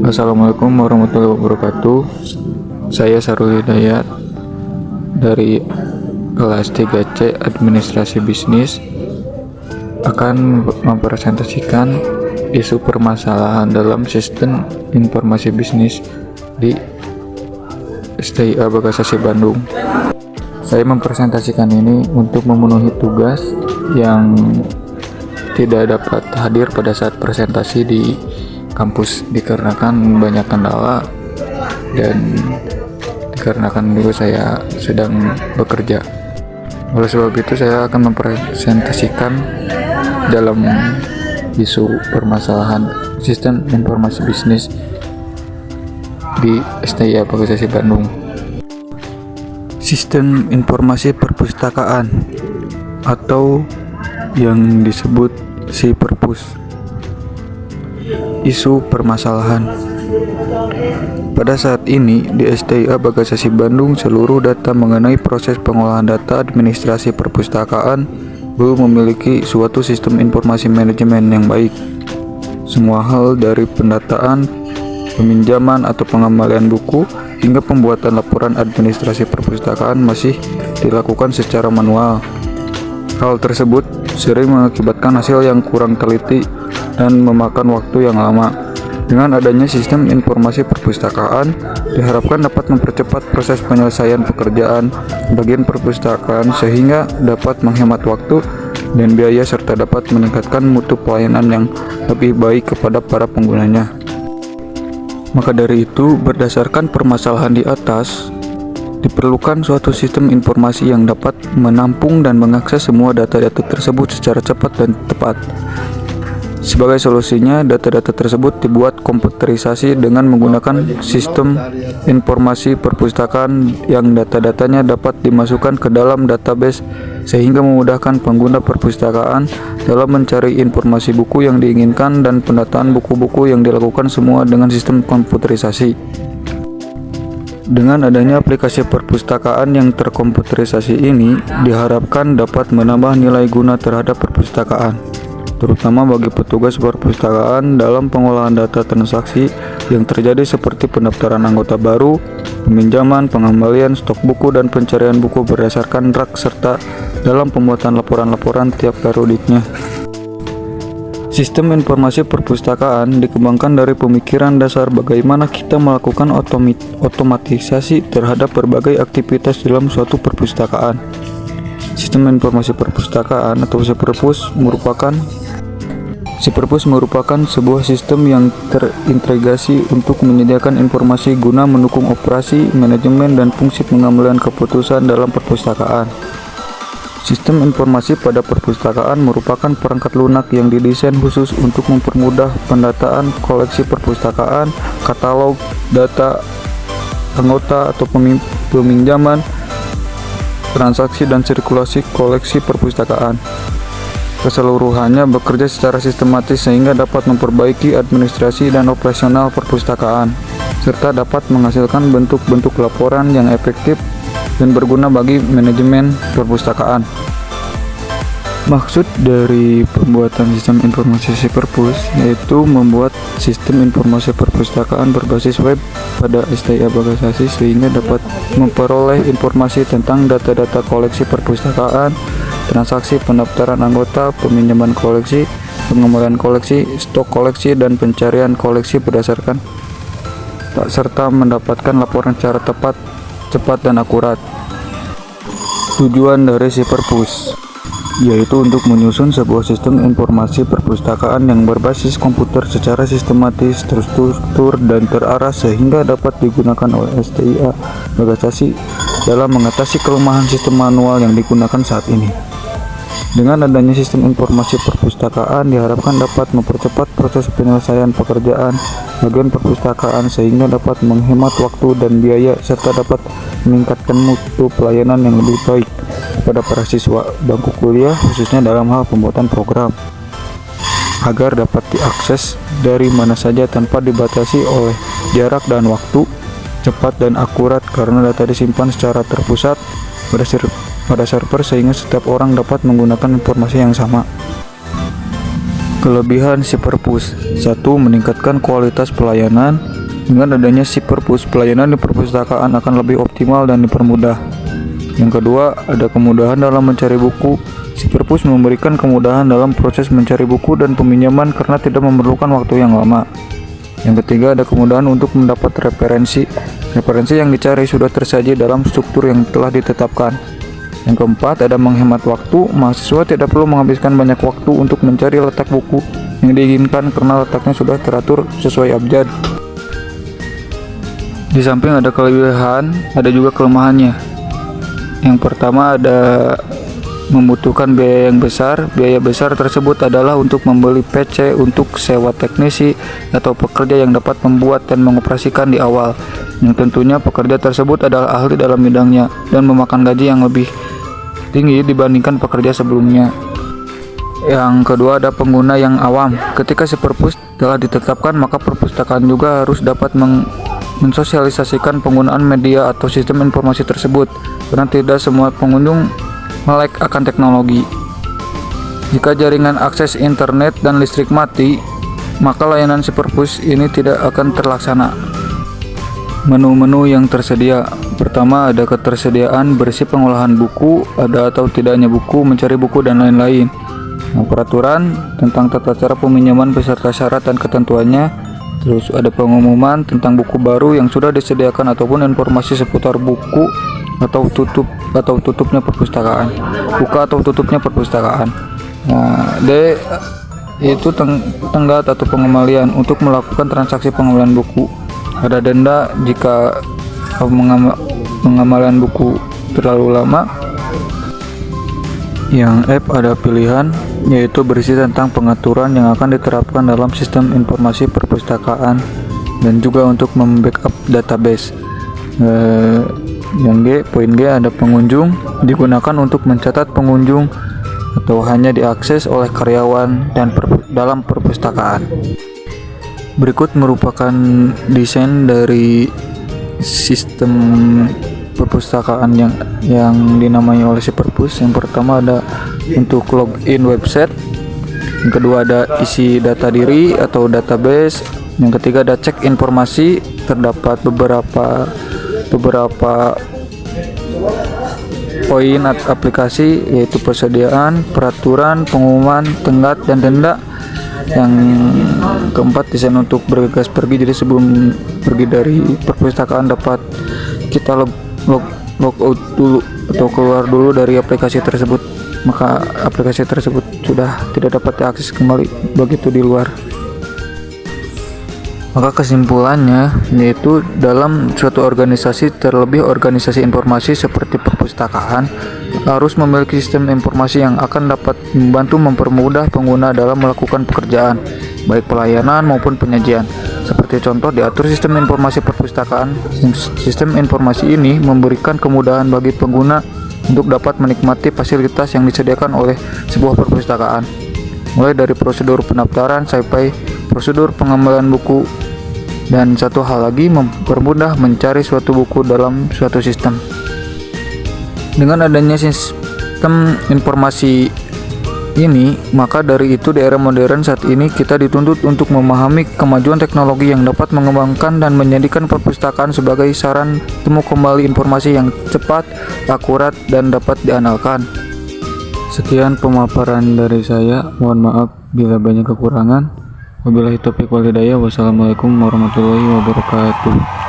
Assalamualaikum warahmatullahi wabarakatuh. Saya Sarul Hidayat dari kelas 3C Administrasi Bisnis akan mempresentasikan isu permasalahan dalam sistem informasi bisnis di STIA Bagastasi Bandung. Saya mempresentasikan ini untuk memenuhi tugas yang tidak dapat hadir pada saat presentasi di kampus dikarenakan banyak kendala dan dikarenakan juga saya sedang bekerja. Oleh sebab itu saya akan mempresentasikan dalam isu permasalahan sistem informasi bisnis di STIA Bagastasi Bandung. Sistem informasi perpustakaan atau yang disebut SIPerpus. Isu permasalahan. Pada saat ini di STIA Bagastasi Bandung, seluruh data mengenai proses pengolahan data administrasi perpustakaan belum memiliki suatu sistem informasi manajemen yang baik. Semua hal dari pendataan, peminjaman atau pengembalian buku hingga pembuatan laporan administrasi perpustakaan masih dilakukan secara manual. Hal tersebut sering mengakibatkan hasil yang kurang teliti dan memakan waktu yang lama. Dengan adanya sistem informasi perpustakaan, diharapkan dapat mempercepat proses penyelesaian pekerjaan bagian perpustakaan sehingga dapat menghemat waktu dan biaya serta dapat meningkatkan mutu pelayanan yang lebih baik kepada para penggunanya. Maka dari itu, berdasarkan permasalahan di atas, diperlukan suatu sistem informasi yang dapat menampung dan mengakses semua data-data tersebut secara cepat dan tepat. Sebagai solusinya, data-data tersebut dibuat komputerisasi dengan menggunakan sistem informasi perpustakaan yang data-datanya dapat dimasukkan ke dalam database sehingga memudahkan pengguna perpustakaan dalam mencari informasi buku yang diinginkan dan pendataan buku-buku yang dilakukan semua dengan sistem komputerisasi. Dengan adanya aplikasi perpustakaan yang terkomputerisasi ini, diharapkan dapat menambah nilai guna terhadap perpustakaan, terutama bagi petugas perpustakaan dalam pengolahan data transaksi yang terjadi seperti pendaftaran anggota baru, peminjaman, pengembalian, stok buku, dan pencarian buku berdasarkan rak serta dalam pembuatan laporan-laporan tiap periodiknya. Sistem informasi perpustakaan dikembangkan dari pemikiran dasar bagaimana kita melakukan otomatisasi terhadap berbagai aktivitas dalam suatu perpustakaan. Sistem informasi perpustakaan atau SIPerpus merupakan sebuah sistem yang terintegrasi untuk menyediakan informasi guna mendukung operasi, manajemen, dan fungsi pengambilan keputusan dalam perpustakaan. Sistem informasi pada perpustakaan merupakan perangkat lunak yang didesain khusus untuk mempermudah pendataan koleksi perpustakaan, katalog, data anggota atau peminjaman, transaksi, dan sirkulasi koleksi perpustakaan. Keseluruhannya bekerja secara sistematis sehingga dapat memperbaiki administrasi dan operasional perpustakaan, serta dapat menghasilkan bentuk-bentuk laporan yang efektif dan berguna bagi manajemen perpustakaan. Maksud dari pembuatan sistem informasi SIPerpus yaitu membuat sistem informasi perpustakaan berbasis web pada STIA Bagastasi sehingga dapat memperoleh informasi tentang data-data koleksi perpustakaan, transaksi pendaftaran anggota, peminjaman koleksi, pengembalian koleksi, stok koleksi, dan pencarian koleksi berdasarkan serta mendapatkan laporan secara tepat, cepat, dan akurat. Tujuan dari SIPerpus yaitu untuk menyusun sebuah sistem informasi perpustakaan yang berbasis komputer secara sistematis, terstruktur, dan terarah sehingga dapat digunakan oleh STIA Bagastasi dalam mengatasi kelemahan sistem manual yang digunakan saat ini. Dengan adanya sistem informasi perpustakaan diharapkan dapat mempercepat proses penyelesaian pekerjaan bagian perpustakaan sehingga dapat menghemat waktu dan biaya serta dapat meningkatkan mutu pelayanan yang lebih baik kepada para siswa bangku kuliah khususnya dalam hal pembuatan program agar dapat diakses dari mana saja tanpa dibatasi oleh jarak dan waktu, cepat dan akurat karena data disimpan secara terpusat pada server sehingga setiap orang dapat menggunakan informasi yang sama. Kelebihan SIPerpus: 1. Meningkatkan kualitas pelayanan. Dengan adanya si perpus, pelayanan di perpustakaan akan lebih optimal dan dipermudah. Yang kedua, ada kemudahan dalam mencari buku. Si perpus memberikan kemudahan dalam proses mencari buku dan peminjaman karena tidak memerlukan waktu yang lama. Yang ketiga, ada kemudahan untuk mendapat referensi. Referensi yang dicari sudah tersaji dalam struktur yang telah ditetapkan. Yang keempat, ada menghemat waktu. Mahasiswa tidak perlu menghabiskan banyak waktu untuk mencari letak buku yang diinginkan karena letaknya sudah teratur sesuai abjad. Di samping ada kelebihan, ada juga kelemahannya. Yang pertama, ada membutuhkan biaya yang besar. Biaya besar tersebut adalah untuk membeli PC, untuk sewa teknisi atau pekerja yang dapat membuat dan mengoperasikan di awal, yang tentunya pekerja tersebut adalah ahli dalam bidangnya dan memakan gaji yang lebih tinggi dibandingkan pekerja sebelumnya. Yang kedua, ada pengguna yang awam. Ketika si perpus telah ditetapkan, maka perpustakaan juga harus dapat mensosialisasikan penggunaan media atau sistem informasi tersebut, karena tidak semua pengunjung melek akan teknologi. Jika jaringan akses internet dan listrik mati, maka layanan si perpus ini tidak akan terlaksana. Menu-menu yang tersedia. Pertama, ada ketersediaan bersih pengolahan buku, ada atau tidaknya buku, mencari buku, dan lain-lain. Peraturan tentang tata cara peminjaman beserta syarat dan ketentuannya. Terus ada pengumuman tentang buku baru yang sudah disediakan ataupun informasi seputar buku atau tutupnya perpustakaan. Buka atau tutupnya perpustakaan. Nah, D itu tenggat atau pengembalian untuk melakukan transaksi pengembalian buku. Ada denda jika pengembalian buku terlalu lama. Yang F ada pilihan, yaitu berisi tentang pengaturan yang akan diterapkan dalam sistem informasi perpustakaan dan juga untuk membackup database. Yang G, poin G ada pengunjung, digunakan untuk mencatat pengunjung atau hanya diakses oleh karyawan dan dalam perpustakaan. Berikut merupakan desain dari sistem perpustakaan yang dinamai oleh si perpus. Yang pertama ada untuk login website, yang kedua ada isi data diri atau database, yang ketiga ada cek informasi. Terdapat beberapa poin aplikasi, yaitu persediaan, peraturan, pengumuman, tenggat, dan denda. Yang keempat, desain untuk bergegas pergi. Jadi sebelum pergi dari perpustakaan dapat kita log out dulu atau keluar dulu dari aplikasi tersebut, maka aplikasi tersebut sudah tidak dapat diakses kembali begitu di luar. Maka kesimpulannya yaitu dalam suatu organisasi, terlebih organisasi informasi seperti perpustakaan, harus memiliki sistem informasi yang akan dapat membantu mempermudah pengguna dalam melakukan pekerjaan, baik pelayanan maupun penyajian. Seperti contoh, diatur sistem informasi perpustakaan. Sistem informasi ini memberikan kemudahan bagi pengguna untuk dapat menikmati fasilitas yang disediakan oleh sebuah perpustakaan, mulai dari prosedur pendaftaran sampai prosedur pengembalian buku. Dan satu hal lagi, mempermudah mencari suatu buku dalam suatu sistem. Dengan adanya sistem informasi ini, maka dari itu di era modern saat ini kita dituntut untuk memahami kemajuan teknologi yang dapat mengembangkan dan menjadikan perpustakaan sebagai sarana temu kembali informasi yang cepat, akurat, dan dapat diandalkan. Sekian pemaparan dari saya. Mohon maaf bila banyak kekurangan. Wabillahi taufiq wal hidayah. Wassalamualaikum warahmatullahi wabarakatuh.